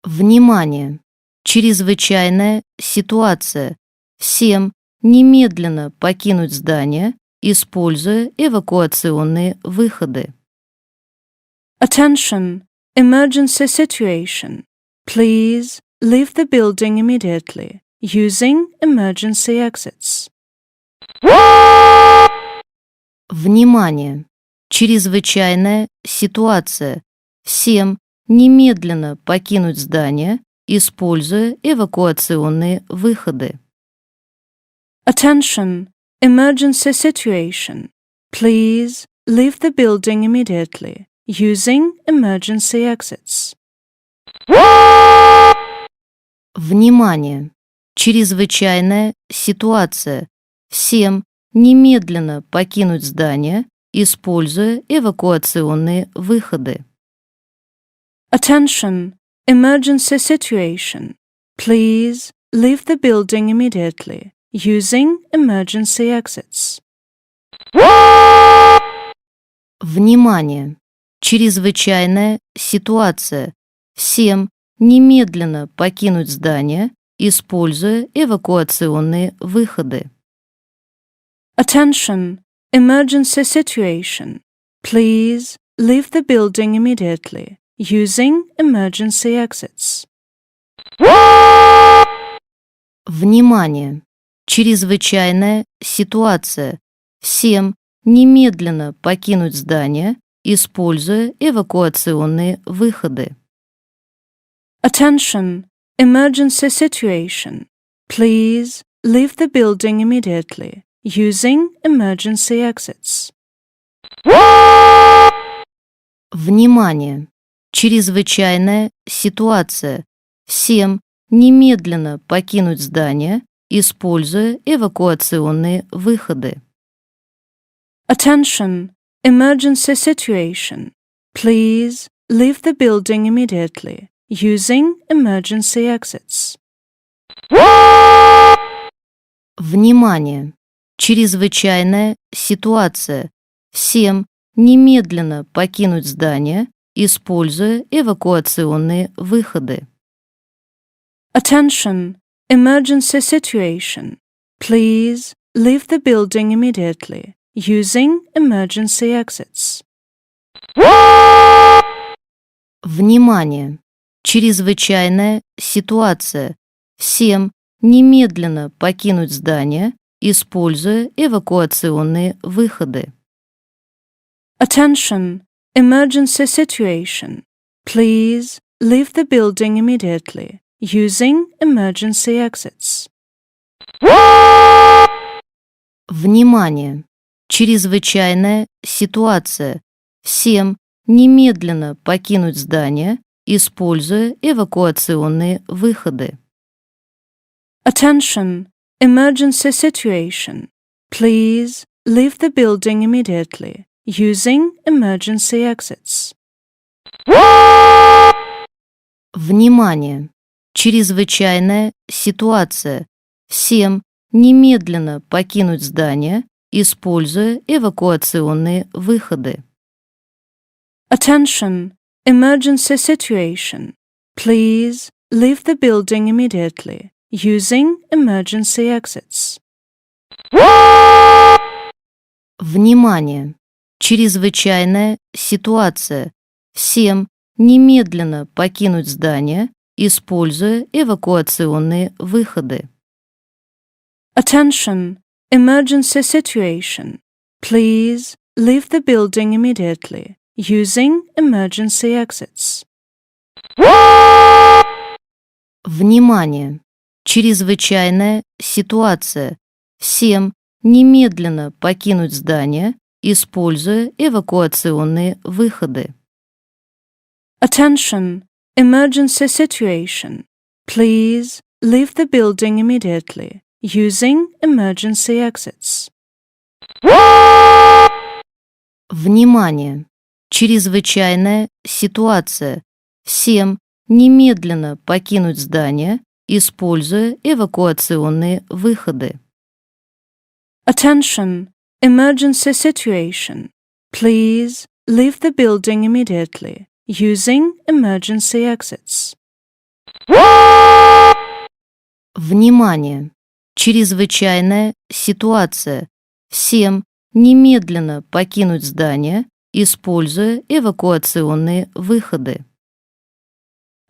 Внимание! Чрезвычайная ситуация. Всем немедленно покинуть здание, используя эвакуационные выходы. Attention! Emergency situation. Please leave the building immediately using emergency exits. Внимание! Чрезвычайная ситуация. Всем немедленно покинуть здание, используя эвакуационные выходы. Attention! Emergency situation. Please leave the building immediately using emergency exits. Внимание! Чрезвычайная ситуация. Всем немедленно покинуть здание, используя эвакуационные выходы. Attention! Emergency situation. Please leave the building immediately using emergency exits. Внимание! Чрезвычайная ситуация. Всем немедленно покинуть здание, используя эвакуационные выходы. Attention! Emergency situation. Please leave the building immediately using emergency exits. Внимание! Чрезвычайная ситуация. Всем немедленно покинуть здание, используя эвакуационные выходы. Attention! Emergency situation. Please leave the building immediately using emergency exits. Внимание! Чрезвычайная ситуация. Всем немедленно покинуть здание, используя эвакуационные выходы. Attention! Emergency situation. Please leave the building immediately using emergency exits. Внимание! Чрезвычайная ситуация. Всем немедленно покинуть здание, используя эвакуационные выходы. Attention! Emergency situation. Please leave the building immediately using emergency exits. Внимание! Чрезвычайная ситуация. Всем немедленно покинуть здание, используя эвакуационные выходы. Attention! Emergency situation. Please leave the building immediately using emergency exits. Внимание! Чрезвычайная ситуация. Всем немедленно покинуть здание, используя эвакуационные выходы. Attention! Emergency situation. Please leave the building immediately using emergency exits. Внимание! Чрезвычайная ситуация. Всем немедленно покинуть здание, используя эвакуационные выходы. Attention! Emergency situation. Please leave the building immediately using emergency exits. Внимание! Чрезвычайная ситуация. Всем немедленно покинуть здание, используя эвакуационные выходы. Attention! Emergency situation. Please leave the building immediately using emergency exits. Внимание! Чрезвычайная ситуация. Всем немедленно покинуть здание, используя эвакуационные выходы. Attention! Emergency situation. Please leave the building immediately using emergency exits. Внимание! Чрезвычайная ситуация. Всем немедленно покинуть здание, используя эвакуационные выходы. Attention! Emergency situation. Please leave the building immediately using emergency exits. Внимание! Чрезвычайная ситуация. Всем немедленно покинуть здание, используя эвакуационные выходы.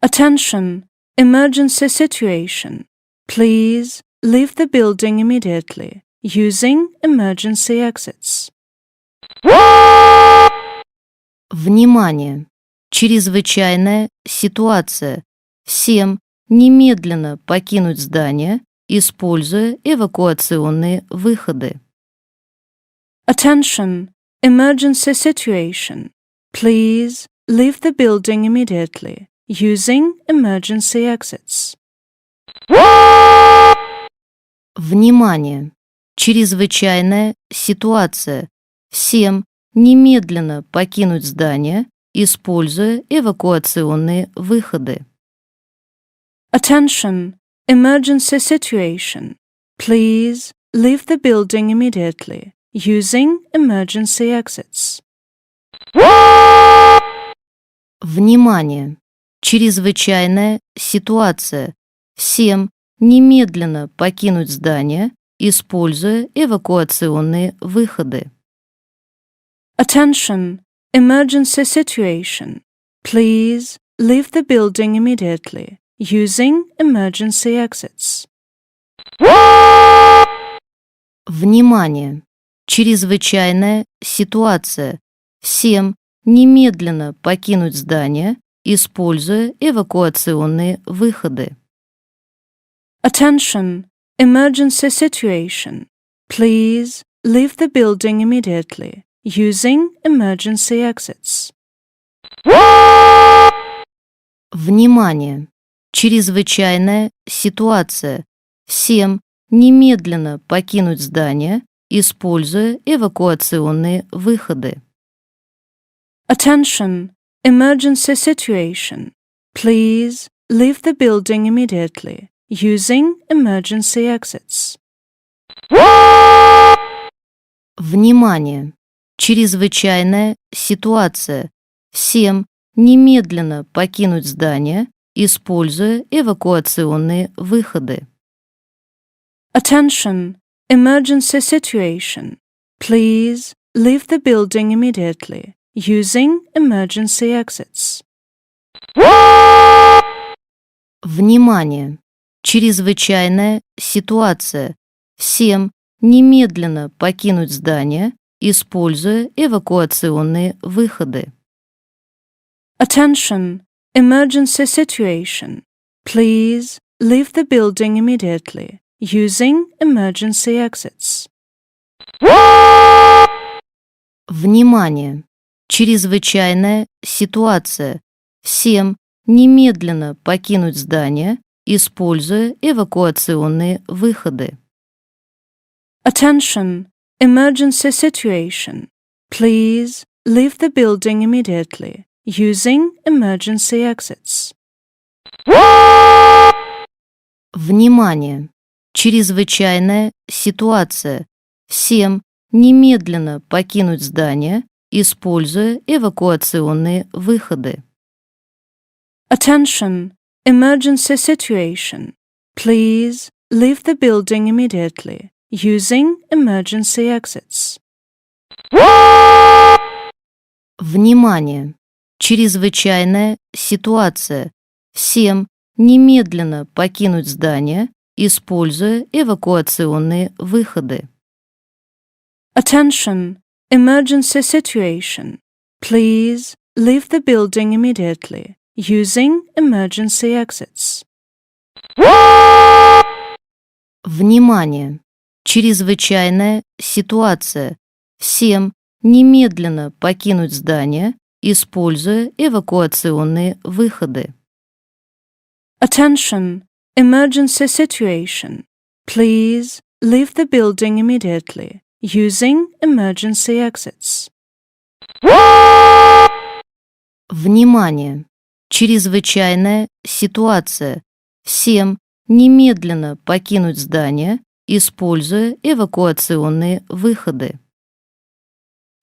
Attention! Emergency situation. Please leave the building immediately using emergency exits. Внимание! Чрезвычайная ситуация. Всем немедленно покинуть здание, используя эвакуационные выходы. Attention! Emergency situation. Please leave the building immediately using emergency exits. Внимание! Чрезвычайная ситуация. Всем немедленно покинуть здание, используя эвакуационные выходы. Attention! Emergency situation. Please leave the building immediately using emergency exits. Внимание! Чрезвычайная ситуация. Всем немедленно покинуть здание, используя эвакуационные выходы. Attention! Emergency situation. Please leave the building immediately using emergency exits. Внимание! Чрезвычайная ситуация. Всем немедленно покинуть здание, используя эвакуационные выходы. Attention! Emergency situation. Please leave the building immediately using emergency exits. Внимание! Чрезвычайная ситуация. Всем немедленно покинуть здание, используя эвакуационные выходы. Attention! Emergency situation. Please leave the building immediately using emergency exits. Внимание! Чрезвычайная ситуация. Всем немедленно покинуть здание, используя эвакуационные выходы. Attention! Emergency situation. Please leave the building immediately using emergency exits. Внимание! Чрезвычайная ситуация. Всем немедленно покинуть здание, используя эвакуационные выходы. Attention! Emergency situation. Please leave the building immediately using emergency exits. Внимание! Чрезвычайная ситуация. Всем немедленно покинуть здание, используя эвакуационные выходы. Attention! Emergency situation. Please leave the building immediately using emergency exits. Внимание! Чрезвычайная ситуация. Всем немедленно покинуть здание, используя эвакуационные выходы. Attention! Emergency situation. Please leave the building immediately using emergency exits. Внимание! Чрезвычайная ситуация. Всем немедленно покинуть здание, используя эвакуационные выходы. Attention! Emergency situation. Please leave the building immediately using emergency exits. Внимание! Чрезвычайная ситуация. Всем немедленно покинуть здание, используя эвакуационные выходы. Attention! Emergency situation. Please leave the building immediately using emergency exits. Внимание! Чрезвычайная ситуация. Всем немедленно покинуть здание, используя эвакуационные выходы.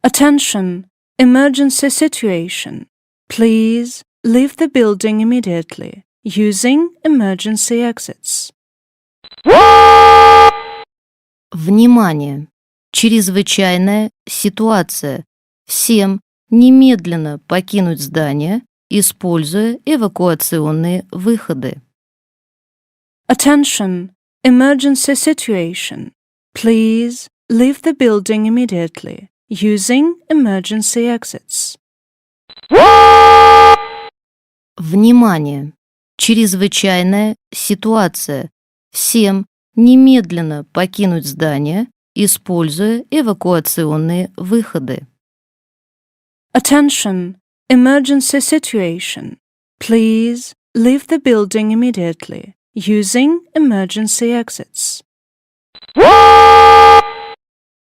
Attention! Emergency situation. Please leave the building immediately using emergency exits. Внимание! Чрезвычайная ситуация. Всем немедленно покинуть здание, используя эвакуационные выходы. Attention! Emergency situation. Please leave the building immediately, using emergency exits. Внимание! Чрезвычайная ситуация. Всем немедленно покинуть здание, используя эвакуационные выходы. Attention! Emergency situation. Please leave the building immediately, using emergency exits.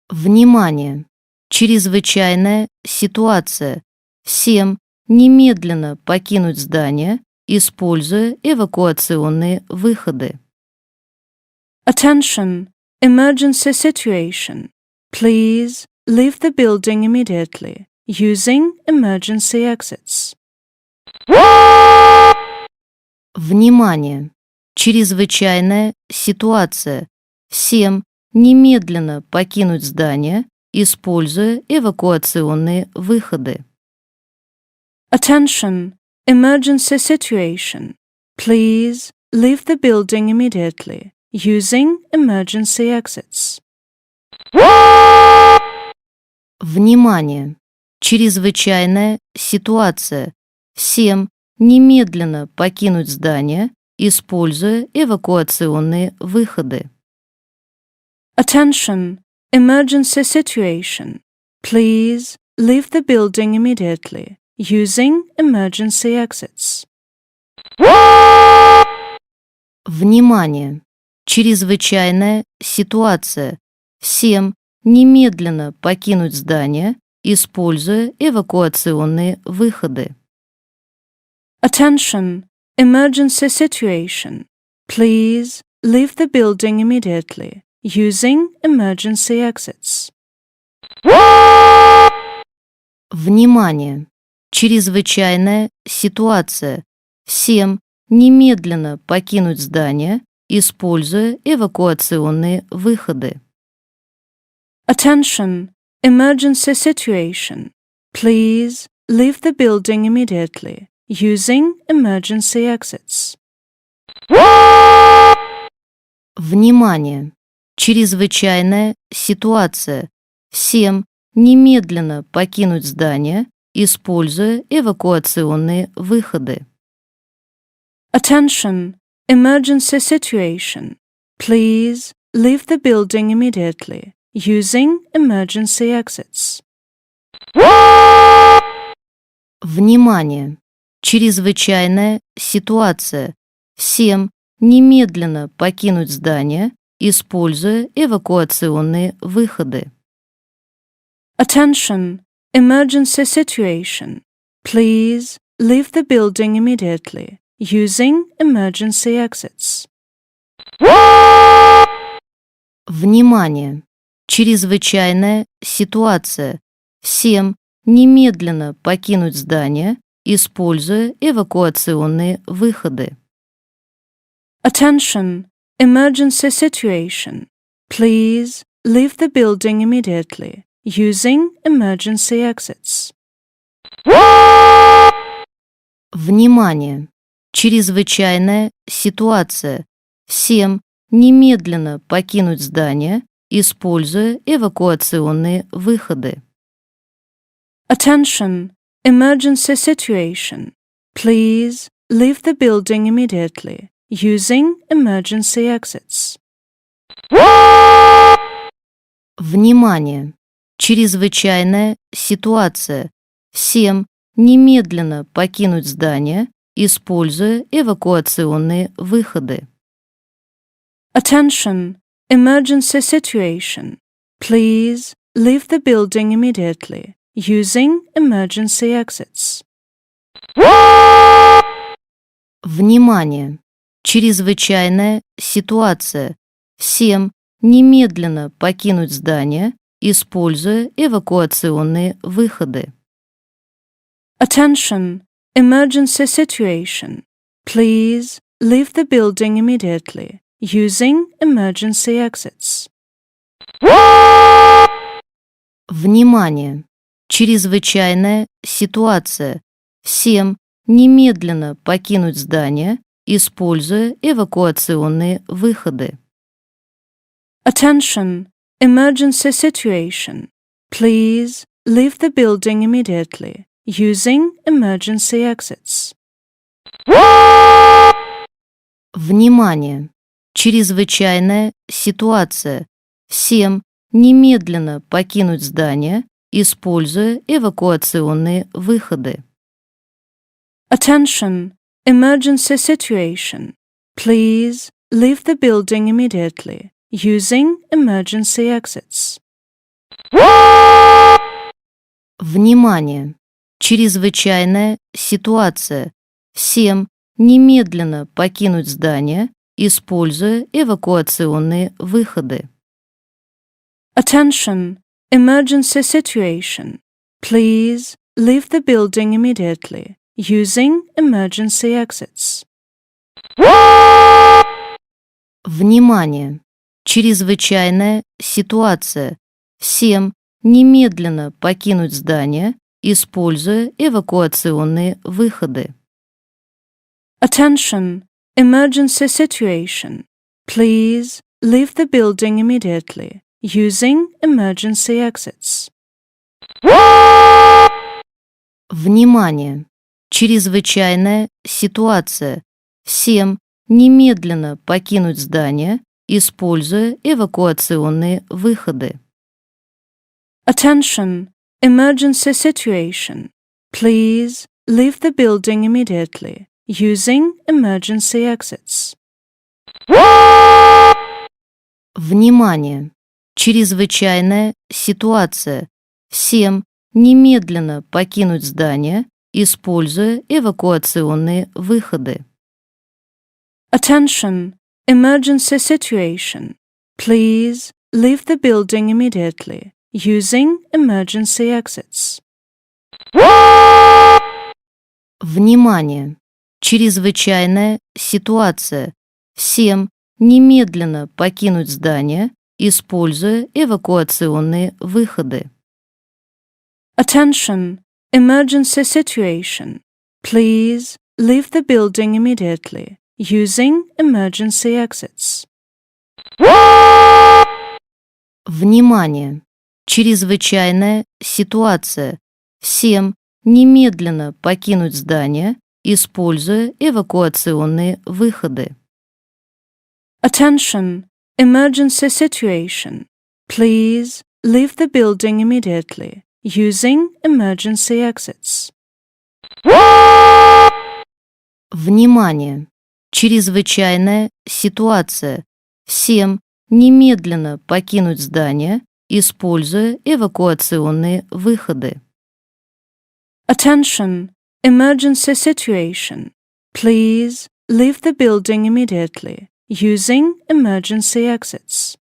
Внимание! Чрезвычайная ситуация. Всем немедленно покинуть здание, используя эвакуационные выходы. Attention! Emergency situation. Please leave the building immediately, using emergency exits. Внимание! Чрезвычайная ситуация. Всем немедленно покинуть здание, используя эвакуационные выходы. Attention! Emergency situation. Please leave the building immediately, using emergency exits. Внимание! Чрезвычайная ситуация. Всем немедленно покинуть здание, используя эвакуационные выходы. Attention! Emergency situation. Please leave the building immediately, using emergency exits. Внимание! Чрезвычайная ситуация. Всем немедленно покинуть здание, используя эвакуационные выходы. Attention! Emergency situation. Please leave the building immediately, using emergency exits. Внимание! Чрезвычайная ситуация. Всем немедленно покинуть здание, используя эвакуационные выходы. Attention! Emergency situation. Please leave the building immediately, using emergency exits. Внимание! Чрезвычайная ситуация. Всем немедленно покинуть здание, используя эвакуационные выходы. Attention! Emergency situation. Please leave the building immediately, using emergency exits. Внимание! Чрезвычайная ситуация. Всем немедленно покинуть здание, используя эвакуационные выходы. Attention! Emergency situation. Please leave the building immediately, using emergency exits. Внимание! Чрезвычайная ситуация. Всем немедленно покинуть здание, используя эвакуационные выходы. Attention! Emergency situation. Please leave the building immediately, using emergency exits. Внимание! Чрезвычайная ситуация. Всем немедленно покинуть здание, используя эвакуационные выходы. Attention! Emergency situation. Please leave the building immediately, using emergency exits. Внимание! Чрезвычайная ситуация. Всем немедленно покинуть здание, используя эвакуационные выходы. Attention! Emergency situation. Please leave the building immediately, using emergency exits. Внимание! Чрезвычайная ситуация. Всем немедленно покинуть здание, используя эвакуационные выходы. Attention! Emergency situation. Please leave the building immediately, using emergency exits. Внимание! Чрезвычайная ситуация. Всем немедленно покинуть здание, используя эвакуационные выходы. Attention! Emergency situation. Please leave the building immediately, using emergency exits. Внимание! Чрезвычайная ситуация. Всем немедленно покинуть здание, используя эвакуационные выходы. Attention! Emergency situation. Please leave the building immediately, using emergency exits. Внимание! Чрезвычайная ситуация. Всем немедленно покинуть здание, используя эвакуационные выходы. Attention! Emergency situation. Please leave the building immediately, using emergency exits. Внимание! Чрезвычайная ситуация. Всем немедленно покинуть здание, используя эвакуационные выходы. Attention! Emergency situation. Please leave the building immediately, using emergency exits. Внимание! Чрезвычайная ситуация. Всем немедленно покинуть здание, используя эвакуационные выходы. Attention! Emergency situation. Please leave the building immediately, using emergency exits. Внимание! Чрезвычайная ситуация. Всем немедленно покинуть здание, используя эвакуационные выходы. Attention! Emergency situation. Please leave the building immediately, using emergency exits. Внимание! Чрезвычайная ситуация. Всем немедленно покинуть здание, используя эвакуационные выходы. Attention! Emergency situation. Please leave the building immediately, using emergency exits. Внимание! Чрезвычайная ситуация. Всем немедленно покинуть здание, используя эвакуационные выходы. Attention! Emergency situation. Please leave the building immediately, using emergency exits. Внимание! Чрезвычайная ситуация. Всем немедленно покинуть здание, используя эвакуационные выходы. Attention! Emergency situation. Please leave the building immediately, using emergency exits.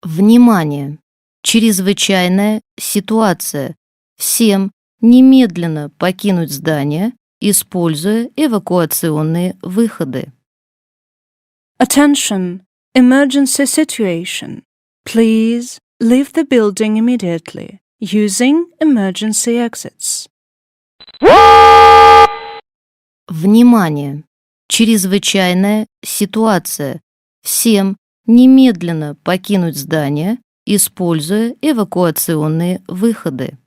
Внимание! Чрезвычайная ситуация. Всем немедленно покинуть здание, используя эвакуационные выходы. Attention! Emergency situation. Please leave the building immediately, using emergency exits. Внимание! Чрезвычайная ситуация. Всем немедленно покинуть здание, используя эвакуационные выходы.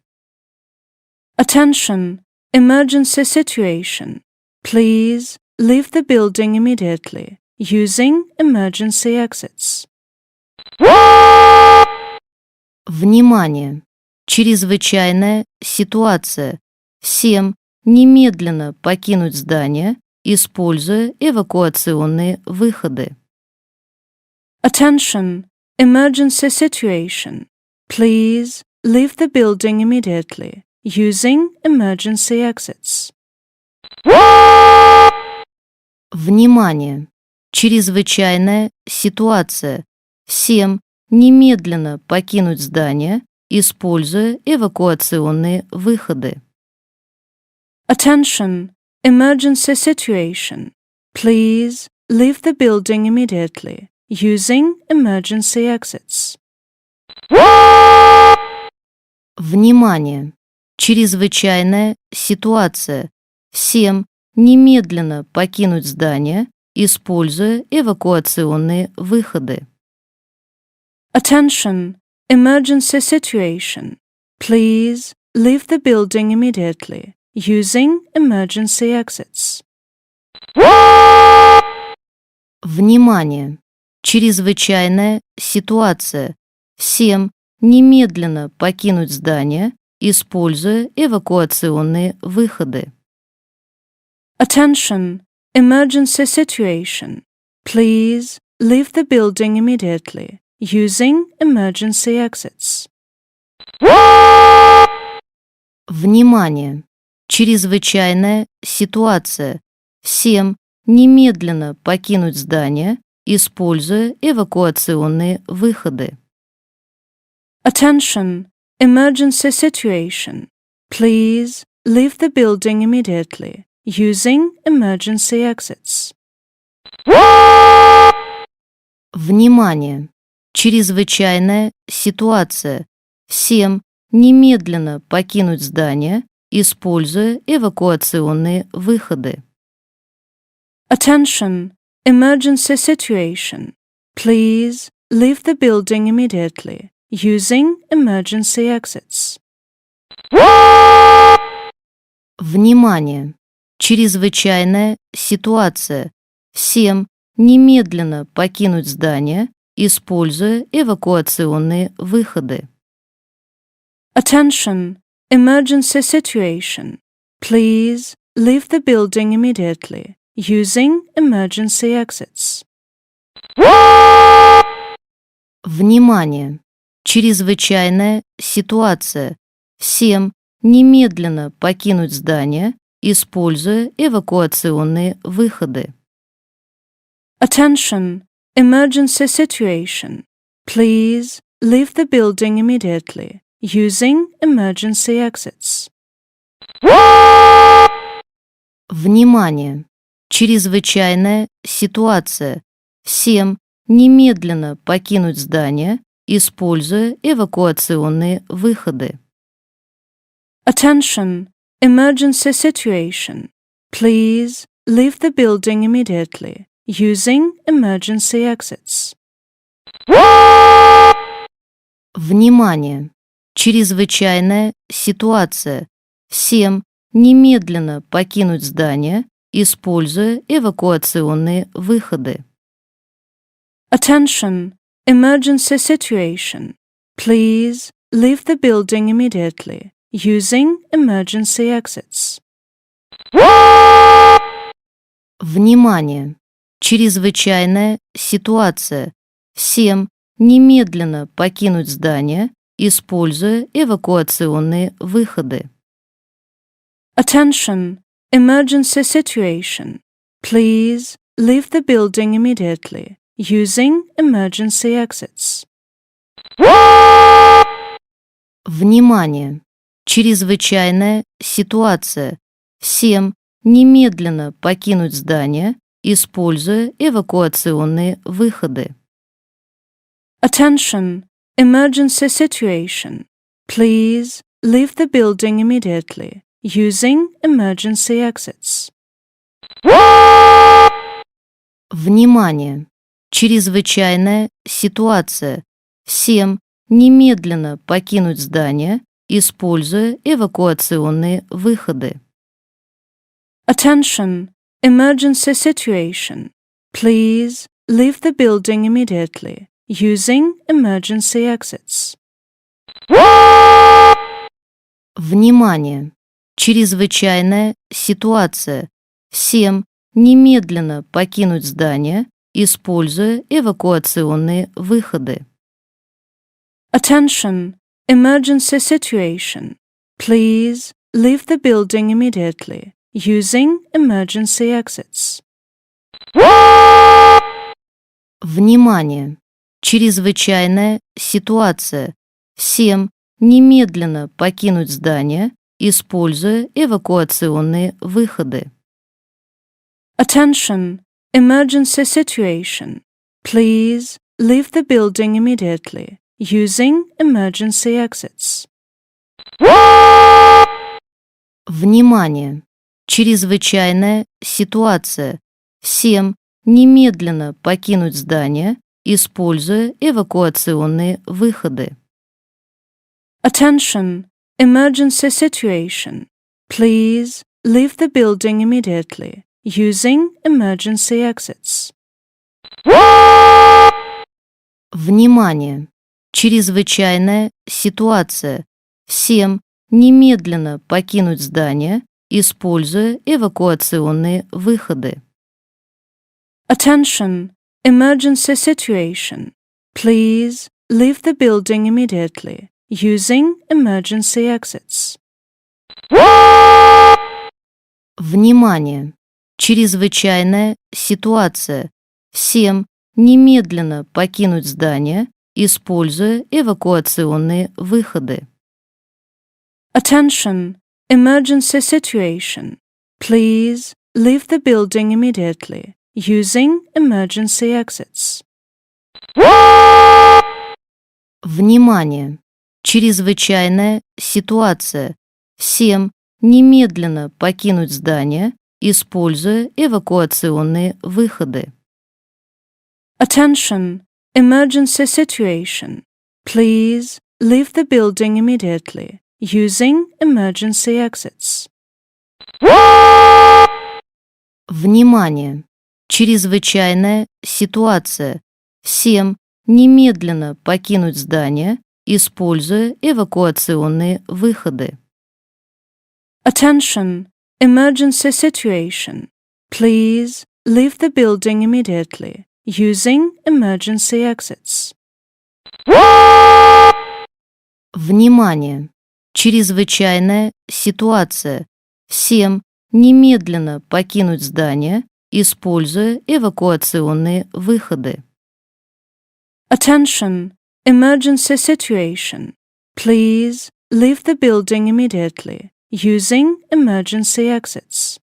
Attention! Emergency situation. Please leave the building immediately, using emergency exits. Внимание! Чрезвычайная ситуация. Всем немедленно покинуть здание, используя эвакуационные выходы. Attention! Emergency situation. Please leave the building immediately, using emergency exits. Внимание! Чрезвычайная ситуация. Всем немедленно покинуть здание, используя эвакуационные выходы. Attention! emergency situation. Please leave the building immediately, using emergency exits. Внимание! Чрезвычайная ситуация. Всем немедленно покинуть здание, используя эвакуационные выходы. Attention! Emergency situation. Please leave the building immediately, using emergency exits. Внимание! Чрезвычайная ситуация. Всем немедленно покинуть здание, используя эвакуационные выходы. Attention! Emergency situation. Please leave the building immediately, using emergency exits. Внимание! Чрезвычайная ситуация. Всем немедленно покинуть здание, используя эвакуационные выходы. Attention! Emergency situation. Please leave the building immediately, using emergency exits. Внимание! Чрезвычайная ситуация. Всем немедленно покинуть здание, используя эвакуационные выходы. Attention! Emergency situation. Please leave the building immediately, using emergency exits. Внимание! Чрезвычайная ситуация. Всем немедленно покинуть здание, используя эвакуационные выходы. Attention! Emergency situation. Please leave the building immediately, using emergency exits. Внимание! Чрезвычайная ситуация. Всем немедленно покинуть здание, используя эвакуационные выходы. Attention! Emergency situation. Please leave the building immediately, using emergency exits. Внимание! Чрезвычайная ситуация. Всем немедленно покинуть здание, используя эвакуационные выходы. Attention! Emergency situation. Please leave the building immediately, using emergency exits. Внимание! Чрезвычайная ситуация. Всем немедленно покинуть здание, используя эвакуационные выходы. Attention! Emergency situation. Please leave the building immediately, using emergency exits. Внимание! Чрезвычайная ситуация. Всем немедленно покинуть здание, используя эвакуационные выходы. Attention! Emergency situation. Please leave the building immediately, using emergency exits. Внимание! Чрезвычайная ситуация. Всем немедленно покинуть здание, используя эвакуационные выходы. Attention! Emergency situation. Please leave the building immediately, using emergency exits. Внимание! Чрезвычайная ситуация. Всем немедленно покинуть здание, используя эвакуационные выходы. Attention! Emergency situation. Please leave the building immediately, using emergency exits. Внимание! Чрезвычайная ситуация. Всем немедленно покинуть здание, используя эвакуационные выходы. Attention! Emergency situation. Please leave the building immediately, using emergency exits. Внимание! Чрезвычайная ситуация. Всем немедленно покинуть здание, используя эвакуационные выходы. Attention! Emergency situation. Please leave the building immediately using emergency exits. Внимание! Чрезвычайная ситуация. Всем немедленно покинуть здание, используя эвакуационные выходы. Attention! Emergency situation. Please leave the building immediately using emergency exits. Внимание! Чрезвычайная ситуация. Всем немедленно покинуть здание, используя эвакуационные выходы. Attention! Emergency situation. Please leave the building immediately using emergency exits. Внимание! Чрезвычайная ситуация. Всем немедленно покинуть здание, используя эвакуационные выходы. Attention! Emergency situation. Please leave the building immediately using emergency exits. Внимание! Чрезвычайная ситуация. Всем немедленно покинуть здание, используя эвакуационные выходы. Attention! Emergency situation. Please leave the building immediately using emergency exits. Внимание! Чрезвычайная ситуация. Всем немедленно покинуть здание, используя эвакуационные выходы. Attention! Emergency situation. Please leave the building immediately using emergency exits. Внимание! Чрезвычайная ситуация. Всем немедленно покинуть здание, используя эвакуационные выходы. Attention! Emergency situation. Please leave the building immediately using emergency exits.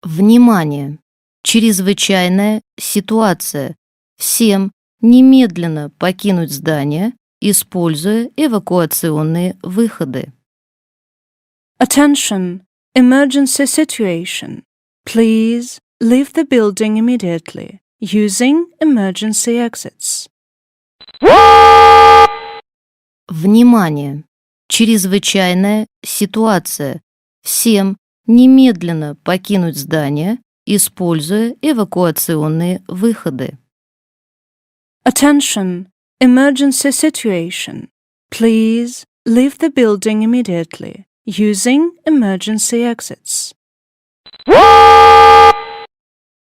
Внимание! Чрезвычайная ситуация. Всем немедленно покинуть здание, используя эвакуационные выходы. Attention! Emergency situation. Please leave the building immediately using emergency exits. Внимание! Чрезвычайная ситуация. Всем немедленно покинуть здание, используя эвакуационные выходы. Attention! Emergency situation. Please leave the building immediately using emergency exits.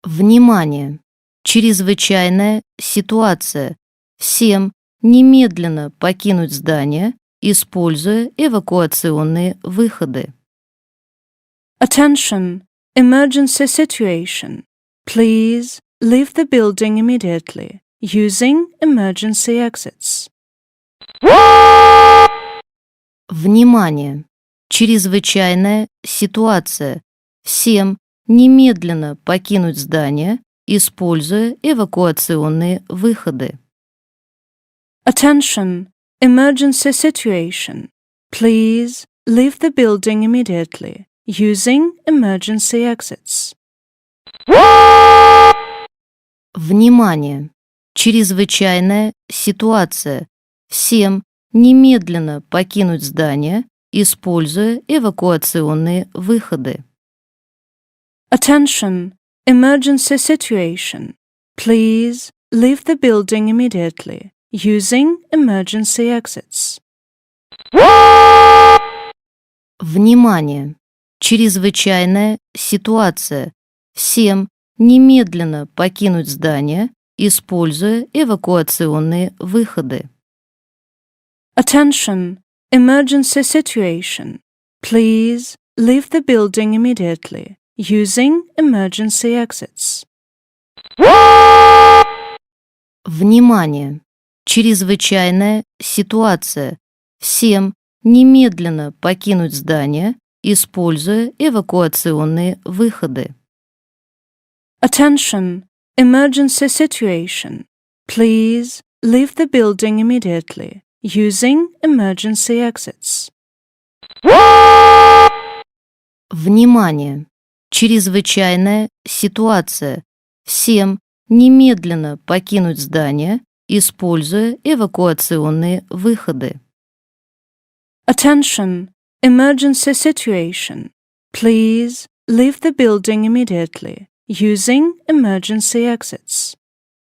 Внимание! Чрезвычайная ситуация. Всем немедленно покинуть здание, используя эвакуационные выходы. Attention! Emergency situation. Please leave the building immediately using emergency exits. Внимание! Чрезвычайная ситуация. Всем немедленно покинуть здание, используя эвакуационные выходы. Attention! Emergency situation. Please leave the building immediately using emergency exits. Внимание! Чрезвычайная ситуация. Всем немедленно покинуть здание, используя эвакуационные выходы. Attention! Emergency situation. Please leave the building immediately using emergency exits. Внимание! Чрезвычайная ситуация. Всем немедленно покинуть здание, используя эвакуационные выходы. Attention! Emergency situation. Please leave the building immediately using emergency exits. Внимание! Чрезвычайная ситуация. Всем немедленно покинуть здание, используя эвакуационные выходы. Attention! Emergency situation. Please leave the building immediately using emergency exits. Внимание! Чрезвычайная ситуация. Всем немедленно покинуть здание, используя эвакуационные выходы. Attention! Emergency situation. Please leave the building immediately using emergency exits.